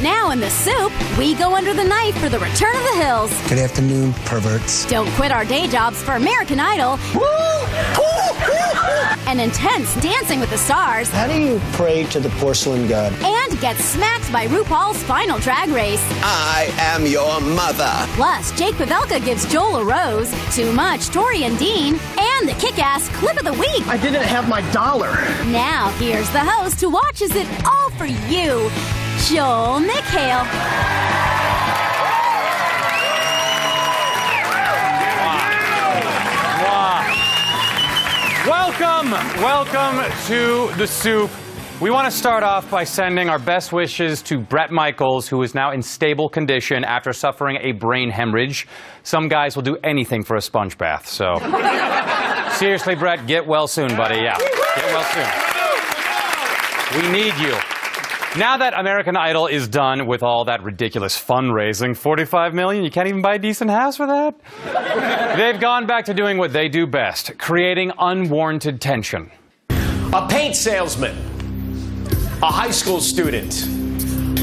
Now in the soup, we go under the knife for the return of the hills. Good afternoon, perverts. Don't quit our day jobs for American Idol. And intense Dancing with the Stars. How do you pray to the porcelain god? And get smacked by RuPaul's final drag race. I am your mother. Plus, Jake Pavelka gives Joel a rose, Too Much, Tori and Dean, and the kick-ass clip of the week. I didn't have my dollar. Now, here's the host who watches it all for you, Joel McHale. Welcome to the soup. We want to start off by sending our best wishes to Bret Michaels, who is now in stable condition after suffering a brain hemorrhage. Some guys will do anything for a sponge bath, so seriously, Bret, get well soon, buddy. Yeah, get well soon. We need you. Now that American Idol is done with all that ridiculous fundraising, $45 million, you can't even buy a decent house for that? They've gone back to doing what they do best, creating unwarranted tension. A paint salesman, a high school student,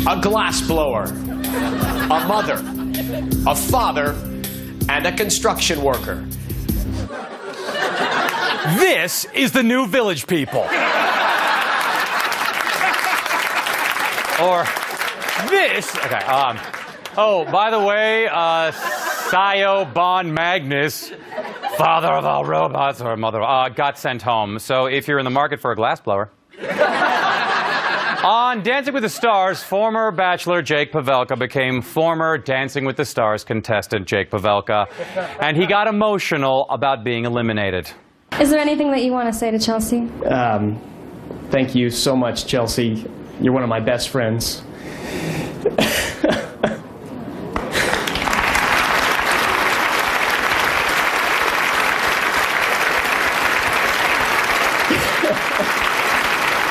a glass blower, a mother, a father, and a construction worker. This is the new Village People. Or this. Okay. Oh, by the way, Sio Bon Magnus, father of all robots, or mother, got sent home. So if you're in the market for a glassblower. On Dancing with the Stars, former Bachelor Jake Pavelka became former Dancing with the Stars contestant Jake Pavelka, and he got emotional about being eliminated. Is there anything that you want to say to Chelsea? Thank you so much, Chelsea. You're one of my best friends.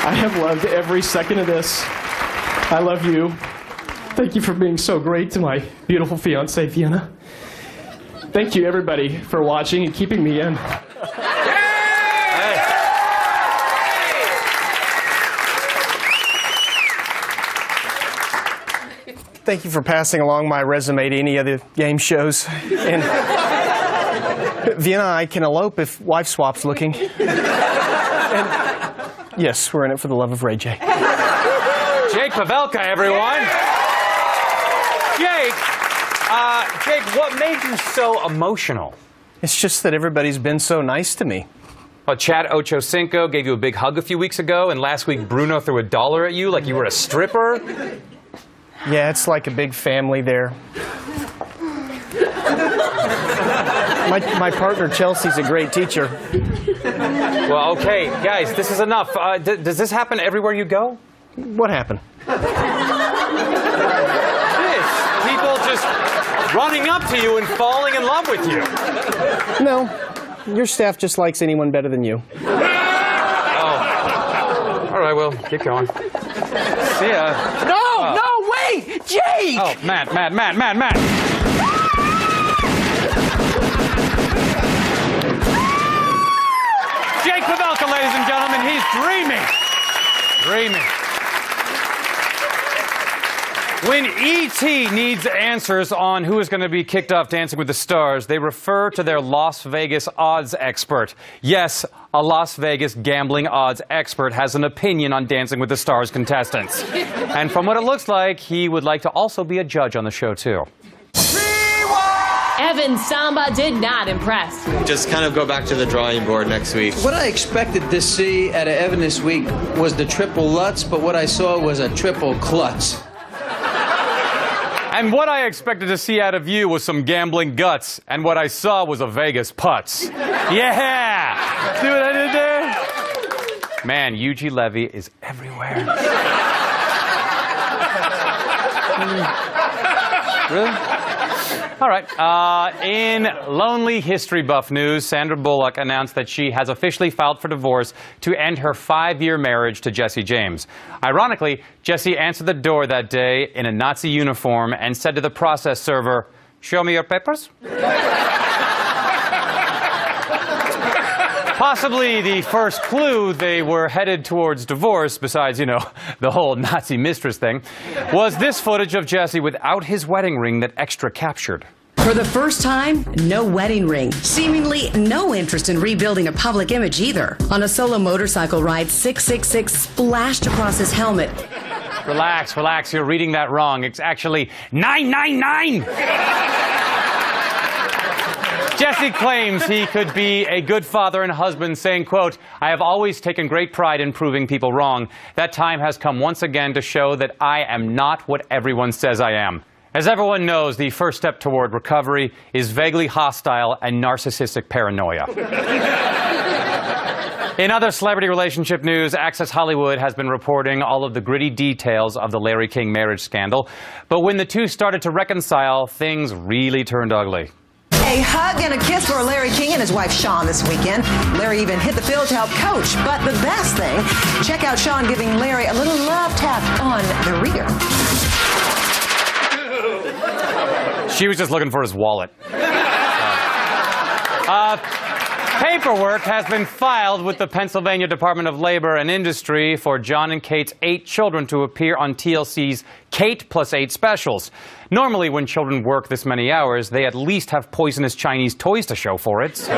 I have loved every second of this. I love you. Thank you for being so great to my beautiful fiancée, Vienna. Thank you, everybody, for watching and keeping me in. Thank you for passing along my resume to any other game shows. And Vienna, I can elope if wife swap's looking. And yes, we're in it for the love of Ray J. Jake Pavelka, everyone. Jake, what made you so emotional? It's just that everybody's been so nice to me. Well, Chad Ochocinco gave you a big hug a few weeks ago, and last week Bruno threw $1 at you like you were a stripper. Yeah, it's like a big family there. My partner, Chelsea's a great teacher. Well, okay, guys, this is enough. Does this happen everywhere you go? What happened? This. People just running up to you and falling in love with you. No, your staff just likes anyone better than you. Oh. All right, well, keep going. See ya. No, wait! Jake! Oh, Matt. Jake Pavelka, ladies and gentlemen, he's dreaming. When E.T. needs answers on who is going to be kicked off Dancing with the Stars, they refer to their Las Vegas odds expert. Yes, a Las Vegas gambling odds expert has an opinion on Dancing with the Stars contestants. And from what it looks like, he would like to also be a judge on the show, too. Evan's Samba did not impress. Just kind of go back to the drawing board next week. What I expected to see out of Evan this week was the triple Lutz, but what I saw was a triple klutz. And what I expected to see out of you was some gambling guts, and what I saw was a Vegas putz. Yeah! See what I did there? Man, Eugene Levy is everywhere. Really? All right. In Lonely History Buff news, Sandra Bullock announced that she has officially filed for divorce to end her 5-year marriage to Jesse James. Ironically, Jesse answered the door that day in a Nazi uniform and said to the process server, "Show me your papers." Possibly the first clue they were headed towards divorce, besides, you know, the whole Nazi mistress thing, was this footage of Jesse without his wedding ring that Extra captured. For the first time, no wedding ring. Seemingly no interest in rebuilding a public image either. On a solo motorcycle ride, 666 splashed across his helmet. Relax, relax, you're reading that wrong. It's actually 999! Jesse claims he could be a good father and husband, saying, quote, "I have always taken great pride in proving people wrong. That time has come once again to show that I am not what everyone says I am." As everyone knows, the first step toward recovery is vaguely hostile and narcissistic paranoia. In other celebrity relationship news, Access Hollywood has been reporting all of the gritty details of the Larry King marriage scandal. But when the two started to reconcile, things really turned ugly. A hug and a kiss for Larry King and his wife Shawn this weekend. Larry even hit the field to help coach. But the best thing, check out Shawn giving Larry a little love tap on the rear. She was just looking for his wallet. Paperwork has been filed with the Pennsylvania Department of Labor and Industry for John and Kate's 8 children to appear on TLC's Kate Plus 8 specials. Normally, when children work this many hours, they at least have poisonous Chinese toys to show for it. So.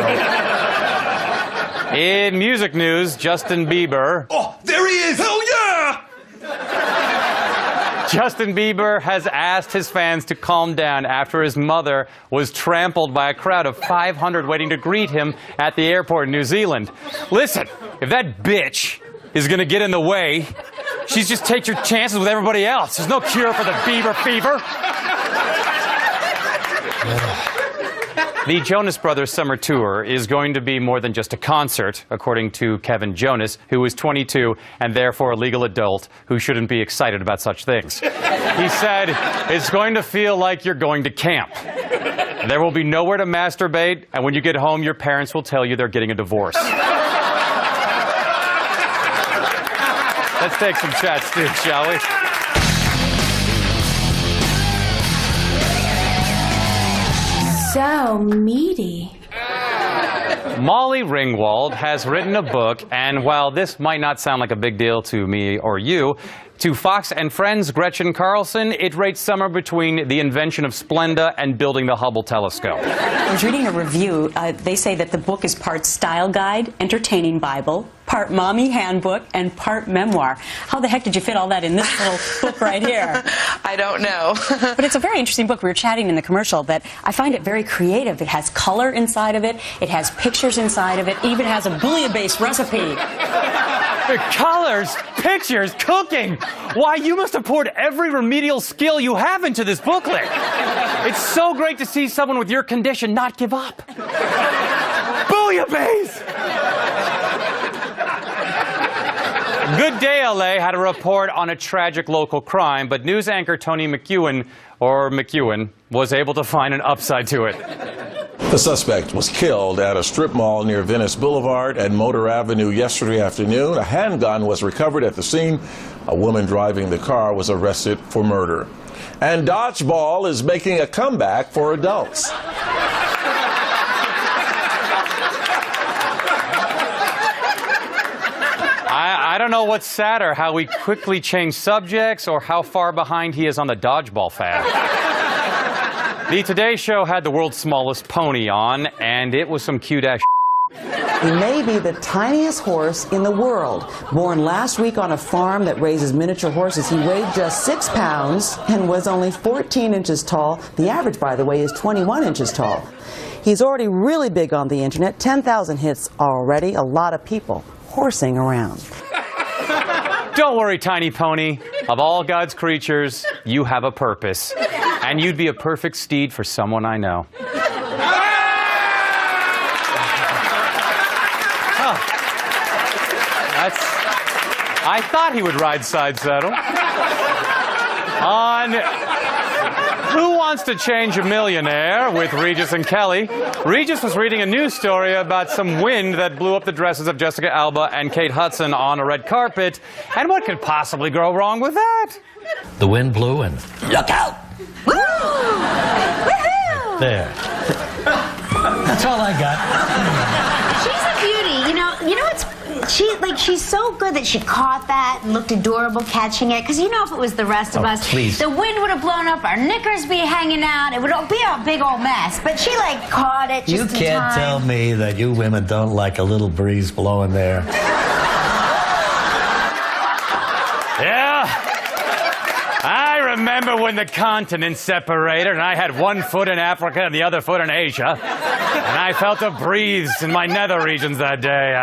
In music news, Justin Bieber... Oh, there he is! Hell yeah! Justin Bieber has asked his fans to calm down after his mother was trampled by a crowd of 500 waiting to greet him at the airport in New Zealand. Listen, if that bitch is going to get in the way, she's just take your chances with everybody else. There's no cure for the Bieber fever. The Jonas Brothers summer tour is going to be more than just a concert, according to Kevin Jonas, who is 22 and therefore a legal adult who shouldn't be excited about such things. He said, "It's going to feel like you're going to camp. There will be nowhere to masturbate, and when you get home, your parents will tell you they're getting a divorce." Let's take some shots, too, shall we? So meaty. Molly Ringwald has written a book, and while this might not sound like a big deal to me or you, to Fox and Friends' Gretchen Carlson, it rates somewhere between the invention of Splenda and building the Hubble telescope. I was reading a review. They say that the book is part style guide, entertaining Bible, part mommy handbook, and part memoir. How the heck did you fit all that in this little book right here? I don't know. But it's a very interesting book. We were chatting in the commercial that I find it very creative. It has color inside of it. It has pictures inside of it. It even has a bouillon-based recipe. Colors, pictures, cooking. Why, you must have poured every remedial skill you have into this booklet. It's so great to see someone with your condition not give up. Bouillabaisse! Good Day LA had a report on a tragic local crime, but news anchor Tony McEwen was able to find an upside to it. The suspect was killed at a strip mall near Venice Boulevard and Motor Avenue yesterday afternoon. A handgun was recovered at the scene. A woman driving the car was arrested for murder. And dodgeball is making a comeback for adults. I don't know what's sadder, how we quickly change subjects or how far behind he is on the dodgeball fad. The Today Show had the world's smallest pony on, and it was some cute-ass He may be the tiniest horse in the world. Born last week on a farm that raises miniature horses, he weighed just 6 pounds and was only 14 inches tall. The average, by the way, is 21 inches tall. He's already really big on the internet. 10,000 hits already. A lot of people horsing around. Don't worry, tiny pony. Of all God's creatures, you have a purpose. And you'd be a perfect steed for someone I know. I thought he would ride side saddle. On Who Wants to Change a Millionaire with Regis and Kelly, Regis was reading a news story about some wind that blew up the dresses of Jessica Alba and Kate Hudson on a red carpet. And what could possibly go wrong with that? The wind blew and look out! Woo! There. That's all I got. She's a beauty. You know, she's so good that she caught that and looked adorable catching it. Because you know, if it was the rest of us, please. the wind would have blown up, our knickers be hanging out, it would be a big old mess. But she like caught it just You in can't time. tell me that you women don't like a little breeze blowing there. Yeah. I remember when the continents separated and I had one foot in Africa and the other foot in Asia. And I felt a breeze in my nether regions that day.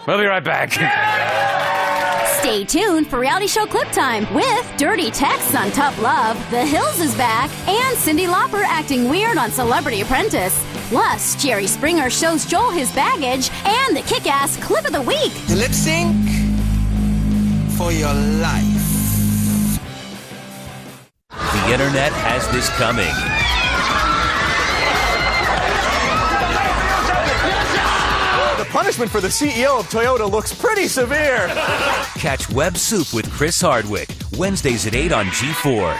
We'll be right back. Stay tuned for reality show clip time with dirty texts on Tough Love, The Hills is back, and Cyndi Lauper acting weird on Celebrity Apprentice. Plus, Jerry Springer shows Joel his baggage and the kick-ass clip of the week. The lip sync for your life. The internet has this coming. The punishment for the CEO of Toyota looks pretty severe. Catch Web Soup with Chris Hardwick, Wednesdays at 8 on G4.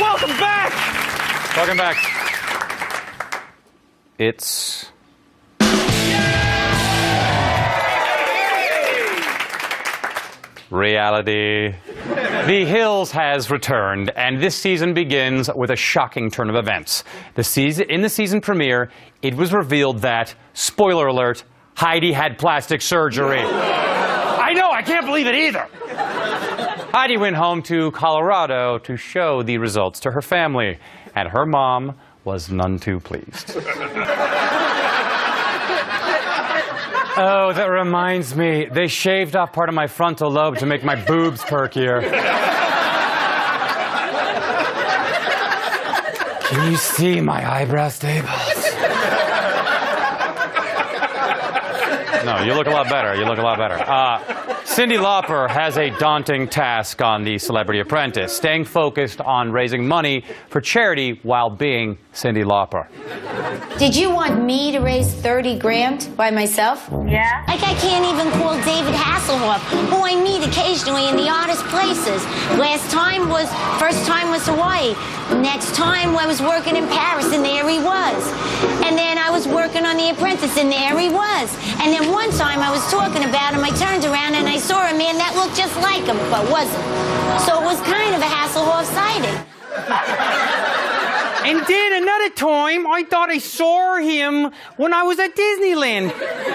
Welcome back! Welcome back. It's... reality. The Hills has returned, and this season begins with a shocking turn of events. In the season premiere, it was revealed that, spoiler alert, Heidi had plastic surgery. I know, I can't believe it either. Heidi went home to Colorado to show the results to her family, and her mom was none too pleased. Oh, that reminds me. They shaved off part of my frontal lobe to make my boobs perkier. Can you see my eyebrow staples? No, you look a lot better. You look a lot better. Cyndi Lauper has a daunting task on The Celebrity Apprentice, staying focused on raising money for charity while being Cyndi Lauper. Did you want me to raise 30 grand by myself? Yeah. Like I can't even call David Hasselhoff, who I meet occasionally in the oddest places. First time was Hawaii. Next time I was working in Paris, and there he was. And then I was working on The Apprentice, and there he was. And then one time I was talking about him, I turned around and I saw a man that looked just like him, but wasn't. So it was kind of a Hasselhoff sighting. And then another time, I thought I saw him when I was at Disneyland.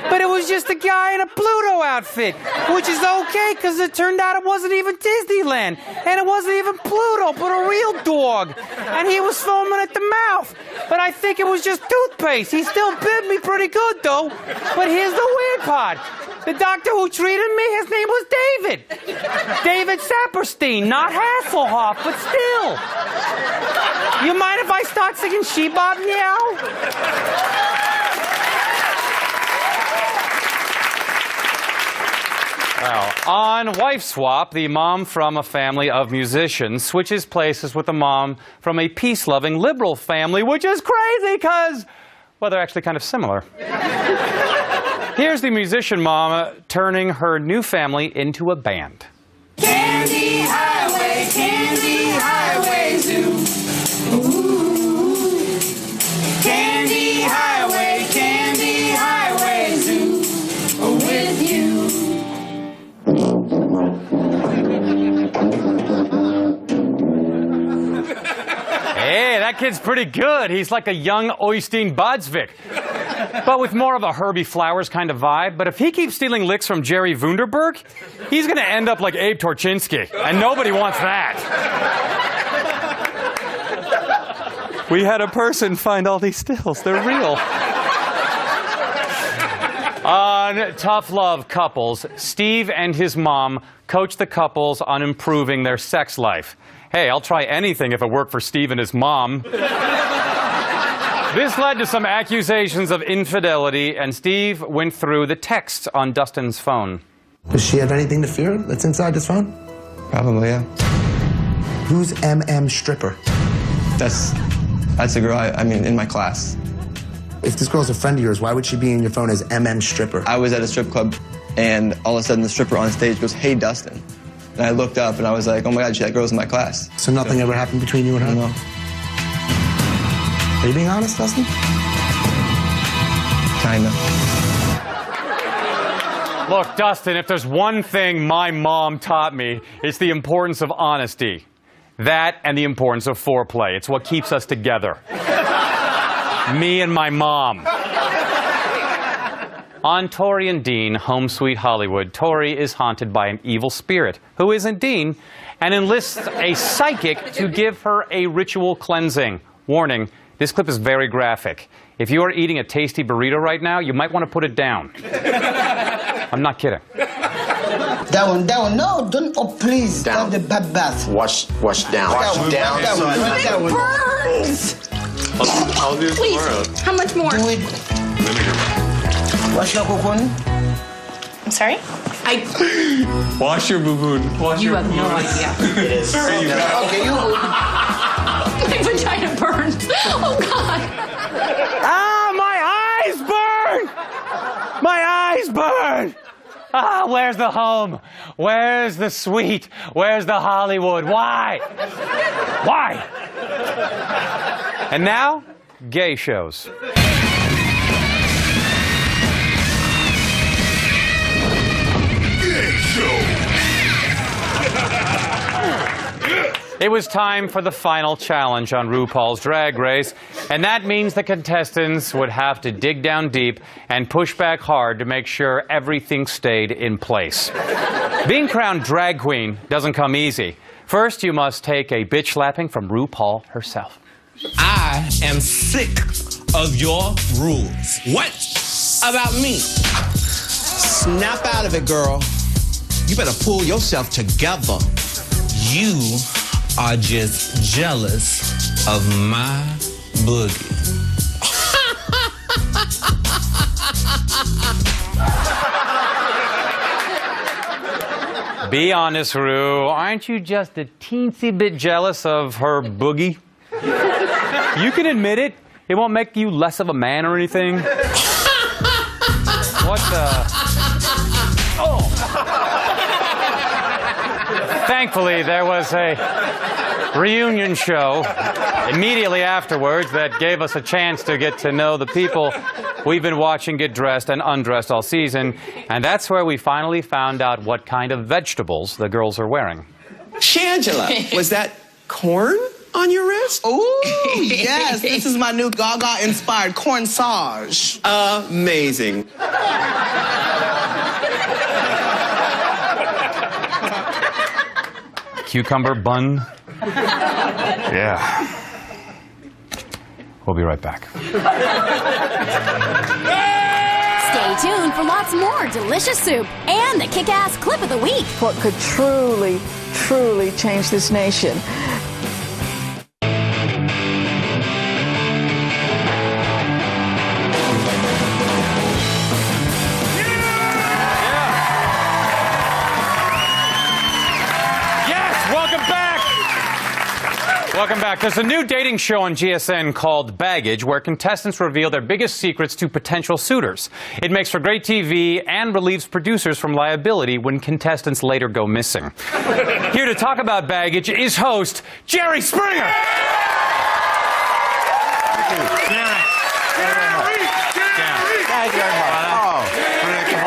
But it was just a guy in a Pluto outfit, which is okay, because it turned out it wasn't even Disneyland. And it wasn't even Pluto, but a real dog. And he was foaming at the mouth. But I think it was just toothpaste. He still bit me pretty good, though. But here's the weird part. The doctor who treated me, his name was David. David Saperstein, not Hasselhoff, but still. You mind if I start singing She Bob Meow? Well, on Wife Swap, the mom from a family of musicians switches places with the mom from a peace-loving liberal family, which is crazy because, well, they're actually kind of similar. Here's the musician mom turning her new family into a band. Candy Highway Zoo. Ooh. Candy Highway Zoo. With you. Hey, that kid's pretty good. He's like a young Oystein Bodsvik, but with more of a Herbie Flowers kind of vibe. But if he keeps stealing licks from Jerry Wunderberg, he's going to end up like Abe Torchinsky, and nobody wants that. We had a person find all these stills. They're real. On Tough Love Couples, Steve and his mom coach the couples on improving their sex life. Hey, I'll try anything if it worked for Steve and his mom. This led to some accusations of infidelity, and Steve went through the texts on Dustin's phone. Does she have anything to fear that's inside this phone? Probably, yeah. Who's MM Stripper? That's a girl, I mean, in my class. If this girl's a friend of yours, why would she be in your phone as MM Stripper? I was at a strip club, and all of a sudden the stripper on stage goes, "Hey, Dustin." And I looked up, and I was like, oh my God, that girl's in my class. So nothing ever happened between you and her? No. Are you being honest, Dustin? Kinda. Look, Dustin, if there's one thing my mom taught me, it's the importance of honesty. That and the importance of foreplay. It's what keeps us together. Me and my mom. On Tori and Dean, Home Sweet Hollywood, Tori is haunted by an evil spirit, who isn't Dean, and enlists a psychic to give her a ritual cleansing. Warning, this clip is very graphic. If you are eating a tasty burrito right now, you might want to put it down. I'm not kidding. That one, no, don't, oh please, down. The bath. Wash down. That one. Burns! I'll do it tomorrow. How much more? Do it. Wash your boo-boon. I'm sorry? Wash your boo-boo. You have no idea. It is. Okay, you. My vagina burns. Oh, God. Ah, my eyes burn! My eyes burn! Ah, where's the home? Where's the suite? Where's the Hollywood? Why? Why? And now, gay shows. It was time for the final challenge on RuPaul's Drag Race, and that means the contestants would have to dig down deep and push back hard to make sure everything stayed in place. Being crowned drag queen doesn't come easy. First, you must take a bitch slapping from RuPaul herself. I am sick of your rules. What about me? Snap out of it, girl. You better pull yourself together. You are just jealous of my boogie. Be honest, Ru. Aren't you just a teensy bit jealous of her boogie? You can admit it. It won't make you less of a man or anything. What the? Oh! Thankfully, there was a reunion show immediately afterwards that gave us a chance to get to know the people we've been watching get dressed and undressed all season. And that's where we finally found out what kind of vegetables the girls are wearing. Shangela, was that corn on your wrist? Ooh, yes, this is my new Gaga-inspired cornsage. Amazing. Cucumber bun. Yeah. We'll be right back. Stay tuned for lots more delicious soup and the kick-ass clip of the week. What could truly, truly change this nation? Welcome back. There's a new dating show on GSN called Baggage, where contestants reveal their biggest secrets to potential suitors. It makes for great TV and relieves producers from liability when contestants later go missing. Here to talk about Baggage is host Jerry Springer. Thank you very much.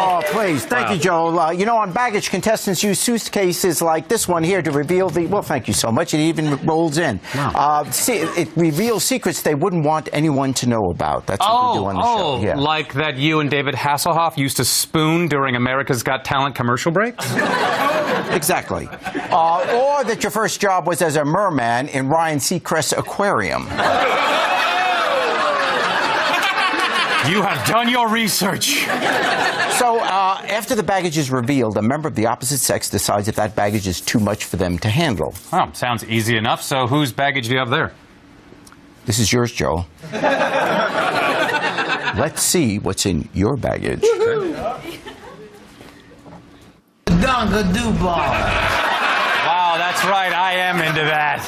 Oh, please. Thank you, Joel. You know, on Baggage, contestants use suitcases like this one here to reveal the... Well, thank you so much. It even rolls in. Wow. It reveals secrets they wouldn't want anyone to know about. That's what we do on the show. Yeah. Like that you and David Hasselhoff used to spoon during America's Got Talent commercial breaks? Exactly. Or that your first job was as a merman in Ryan Seacrest's aquarium. You have done your research. So, after the baggage is revealed, a member of the opposite sex decides if that baggage is too much for them to handle. Oh, sounds easy enough. So, whose baggage do you have there? This is yours, Joel. Let's see what's in your baggage. Dunga-doo-ball. Wow, that's right. I am into that.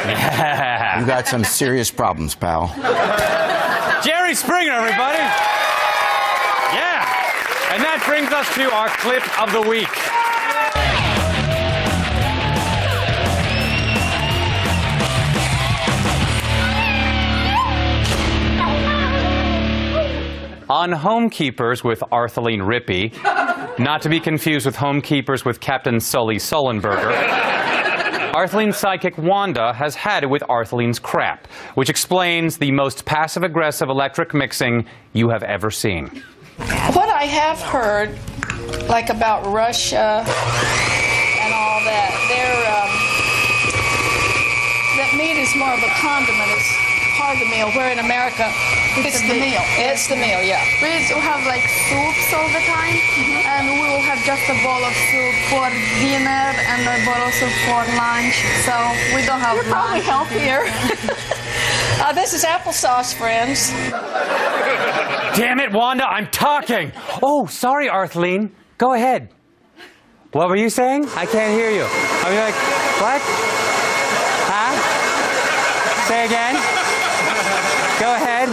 Yeah. You got some serious problems, pal. Jerry Springer, everybody. Yeah. And that brings us to our clip of the week. on Homekeepers with Artheline Rippey, not to be confused with Homekeepers with Captain Sully Sullenberger, Artheline's sidekick Wanda has had it with Artheline's crap, which explains the most passive-aggressive electric mixing you have ever seen. What I have heard, like about Russia and all that, that meat is more of a condiment. It's part of the meal, where in America, it's the meal. It's the meal, yeah. We used to have like soups all the time, and we will have just a bowl of soup for dinner and a bowl of soup for lunch. So we don't have. You're probably healthier. This is applesauce, friends. Damn it, Wanda, I'm talking! Oh, sorry, Artheline. Go ahead. What were you saying? I can't hear you. I'll be like, what? Huh? Say again? Go ahead.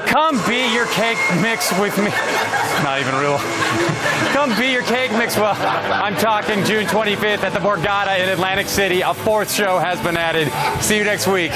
Come beat your cake mix with me. Not even real. Come beat your cake mix. Well, I'm talking June 25th at the Borgata in Atlantic City. A 4th show has been added. See you next week.